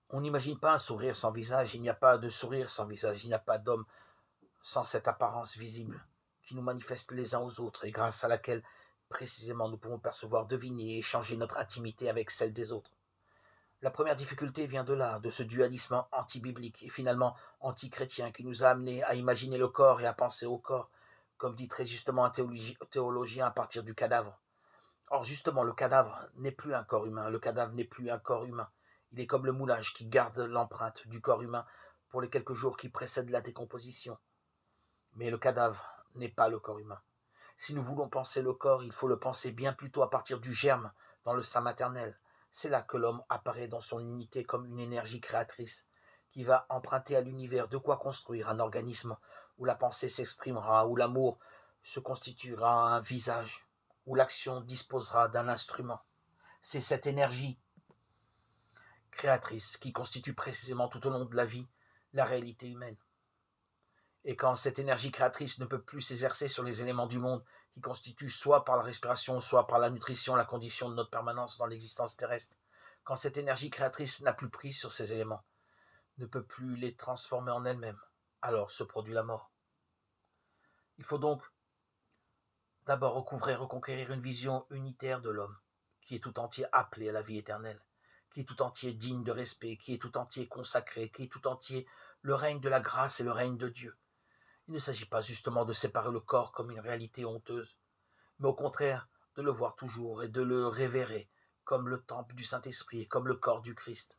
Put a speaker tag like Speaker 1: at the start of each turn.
Speaker 1: On n'imagine pas un sourire sans visage, il n'y a pas de sourire sans visage, il n'y a pas d'homme sans cette apparence visible qui nous manifeste les uns aux autres et grâce à laquelle précisément nous pouvons percevoir, deviner et échanger notre intimité avec celle des autres. La première difficulté vient de là, de ce dualisme anti-biblique et finalement anti-chrétien qui nous a amenés à imaginer le corps et à penser au corps, comme dit très justement un théologien à partir du cadavre. Or justement, le cadavre n'est plus un corps humain, le cadavre n'est plus un corps humain. Il est comme le moulage qui garde l'empreinte du corps humain pour les quelques jours qui précèdent la décomposition. Mais le cadavre n'est pas le corps humain. Si nous voulons penser le corps, il faut le penser bien plutôt à partir du germe, dans le sein maternel. C'est là que l'homme apparaît dans son unité comme une énergie créatrice, qui va emprunter à l'univers de quoi construire un organisme où la pensée s'exprimera, où l'amour se constituera un visage, où l'action disposera d'un instrument. C'est cette énergie créatrice qui constitue précisément tout au long de la vie la réalité humaine. Et quand cette énergie créatrice ne peut plus s'exercer sur les éléments du monde qui constituent soit par la respiration, soit par la nutrition la condition de notre permanence dans l'existence terrestre, quand cette énergie créatrice n'a plus prise sur ces éléments, ne peut plus les transformer en elle-même, alors se produit la mort. Il faut donc d'abord recouvrir, reconquérir une vision unitaire de l'homme, qui est tout entier appelé à la vie éternelle, qui est tout entier digne de respect, qui est tout entier consacré, qui est tout entier le règne de la grâce et le règne de Dieu. Il ne s'agit pas justement de séparer le corps comme une réalité honteuse, mais au contraire de le voir toujours et de le révérer comme le temple du Saint-Esprit et comme le corps du Christ.